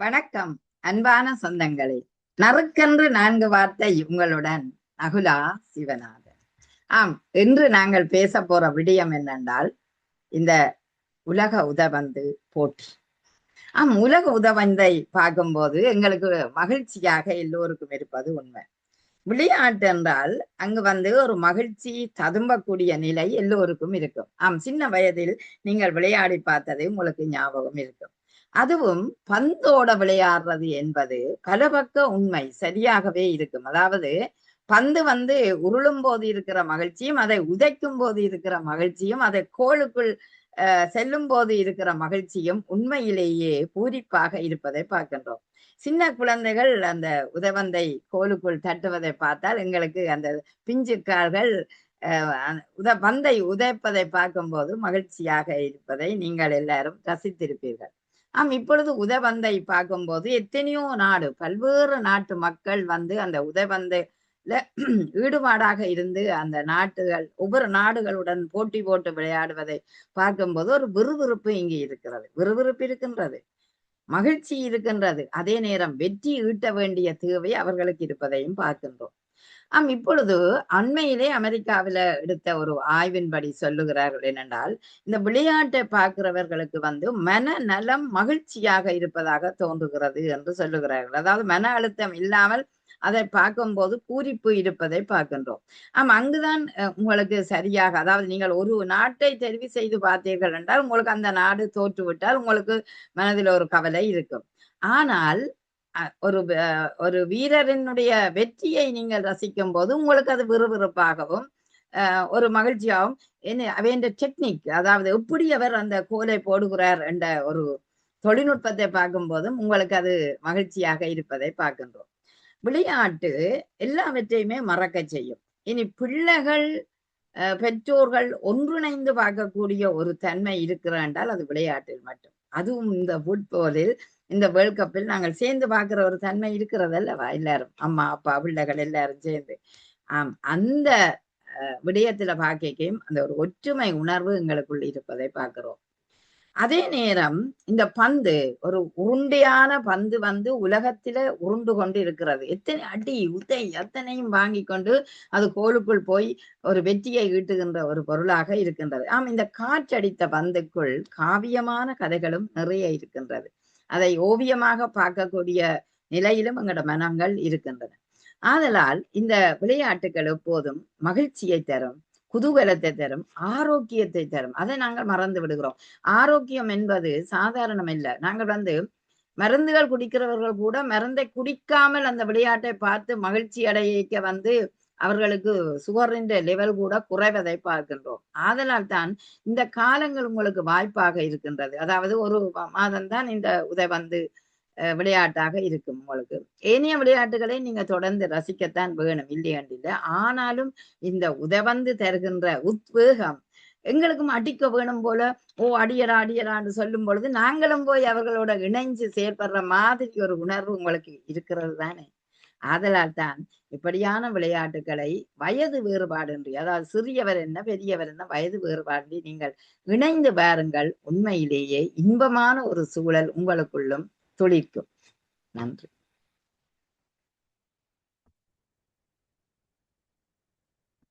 வணக்கம் அன்பான சொந்தங்களே. நறுக்கென்று 4 வார்த்தை உங்களுடன் அகுலா சிவநாதன். ஆம், இன்று நாங்கள் பேச போற விடயம் என்னென்றால் இந்த உலக உதவந்து போட்டி. உலக உதவந்தை பார்க்கும்போது எங்களுக்கு மகிழ்ச்சியாக எல்லோருக்கும் இருப்பது உண்மை. விளையாட்டு என்றால் அங்கு ஒரு மகிழ்ச்சி ததும்பக்கூடிய நிலை எல்லோருக்கும் இருக்கும். சின்ன வயதில் நீங்கள் விளையாடி பார்த்தது உங்களுக்கு ஞாபகம் இருக்கும். அதுவும் பந்தோட விளையாடுறது என்பது பலபக்க உண்மை சரியாகவே இருக்கும். அதாவது பந்து உருளும் போது இருக்கிற மகிழ்ச்சியும், அதை உதைக்கும் போது இருக்கிற மகிழ்ச்சியும், அதை கோலுக்குள் செல்லும் போது இருக்கிற மகிழ்ச்சியும் உண்மையிலேயே பூரிப்பாக இருப்பதை பார்க்கின்றோம். சின்ன குழந்தைகள் அந்த உதவந்தை கோலுக்குள் தட்டுவதை பார்த்தால் எங்களுக்கு அந்த பிஞ்சுக்கால்கள் பந்தை உதைப்பதை பார்க்கும்போது மகிழ்ச்சியாக இருப்பதை நீங்கள் எல்லாரும் ரசித்திருப்பீர்கள். இப்பொழுது உதவந்தை பார்க்கும்போது எத்தனையோ நாடு, பல்வேறு நாட்டு மக்கள் அந்த உதவந்தை ஈடுபாடாக இருந்து அந்த நாட்டுகள் ஒவ்வொரு நாடுகளுடன் போட்டி போட்டு விளையாடுவதை பார்க்கும்போது ஒரு விறுவிறுப்பு இங்கே இருக்கிறது. விறுவிறுப்பு இருக்கின்றது, மகிழ்ச்சி இருக்கின்றது. அதே நேரம் வெற்றி ஈட்ட வேண்டிய தேவை அவர்களுக்கு இருப்பதையும் பார்க்கின்றோம். இப்பொழுது அண்மையிலே அமெரிக்காவில எடுத்த ஒரு ஆய்வின்படி சொல்லுகிறார்கள் என்னென்றால், இந்த விளையாட்டை பார்க்கிறவர்களுக்கு மனநலம் மகிழ்ச்சியாக இருப்பதாக தோன்றுகிறது என்று சொல்லுகிறார்கள். அதாவது மன அழுத்தம் இல்லாமல் அதை பார்க்கும்போது பூரிப்பு இருப்பதை பார்க்கின்றோம். அங்குதான் உங்களுக்கு சரியாக, அதாவது நீங்கள் ஒரு நாட்டை தெரிவு செய்து பார்த்தீர்கள் என்றால் உங்களுக்கு அந்த நாடு தோற்றுவிட்டால் உங்களுக்கு மனதில் ஒரு கவலை இருக்கும். ஆனால் ஒரு வீரரினுடைய வெற்றியை நீங்கள் ரசிக்கும் போது உங்களுக்கு அது விறுவிறுப்பாகவும் ஒரு மகிழ்ச்சியாகவும் அவன் டெக்னிக், அதாவது எப்படி அவர் அந்த கோலை போடுகிறார் என்ற ஒரு தொழில்நுட்பத்தை பார்க்கும் போதும் உங்களுக்கு அது மகிழ்ச்சியாக இருப்பதை பார்க்கின்றோம். விளையாட்டு எல்லாவற்றையுமே மறக்க செய்யும். இனி பிள்ளைகள் பெற்றோர்கள் ஒன்றிணைந்து பார்க்கக்கூடிய ஒரு தன்மை இருக்கிறால் அது விளையாட்டில் மட்டும். அதுவும் இந்த ஃபுட்பாலில், இந்த வேர்ல்ட் கப்பில் நாங்கள் சேர்ந்து பார்க்கிற ஒரு தன்மை இருக்கிறது அல்லவா? எல்லாரும் அம்மா அப்பா பிள்ளைகள் எல்லாரும் சேர்ந்து அந்த விடயத்துல பார்க்கையும் அந்த ஒரு ஒற்றுமை உணர்வு எங்களுக்குள் இருப்பதை பார்க்கிறோம். அதே நேரம் இந்த பந்து ஒரு உருண்டையான பந்து உலகத்தில உருண்டு கொண்டு இருக்கிறது. எத்தனை அடி உதை அத்தனையும் வாங்கி கொண்டு அது கோலுக்குள் போய் ஒரு வெற்றியை ஈட்டுகின்ற ஒரு பொருளாக இருக்கின்றது. இந்த காற்றடித்த பந்துக்குள் காவியமான கதைகளும் நிறைய இருக்கின்றது. அதை ஓவியமாக பார்க்கக்கூடிய நிலையிலும் எங்களோட மனங்கள் இருக்கின்றன. ஆதலால் இந்த விளையாட்டுகள் எப்போதும் மகிழ்ச்சியை தரும், குதூகலத்தை தரும், ஆரோக்கியத்தை தரும். அதை நாங்கள் மறந்து விடுகிறோம். ஆரோக்கியம் என்பது சாதாரணம் இல்லை. நாங்கள் மருந்துகள் குடிக்கிறவர்கள் கூட மருந்தை குடிக்காமல் அந்த விளையாட்டை பார்த்து மகிழ்ச்சி அடைய அவர்களுக்கு சுகரின் லெவல் கூட குறைவதை பார்க்கின்றோம். ஆதலால் தான் இந்த காலங்கள் உங்களுக்கு வாய்ப்பாக இருக்கின்றது. அதாவது ஒரு மாதம்தான் இந்த உதை விளையாட்டாக இருக்கும். உங்களுக்கு ஏனைய விளையாட்டுகளை நீங்க தொடர்ந்து ரசிக்கத்தான் வேணும், இல்லையண்டில்லை. ஆனாலும் இந்த உதவந்து தருகின்ற உத்வேகம் எங்களுக்கும் அடிக்க வேணும் போல, அடியரா அடியரான்னு சொல்லும் பொழுது நாங்களும் போய் அவர்களோட இணைஞ்சு செயல்படுற மாதிரி ஒரு உணர்வு உங்களுக்கு இருக்கிறது தானே. ஆதலால் தான் இப்படியான விளையாட்டுகளை வயது வேறுபாடின்றி, அதாவது சிறியவர் என்ன பெரியவர் என்ன வயது வேறுபாடின்றி நீங்கள் இணைந்து பாருங்கள். உண்மையிலேயே இன்பமான ஒரு சூழல் உங்களுக்குள்ளும் துளிர்க்கும். நன்றி.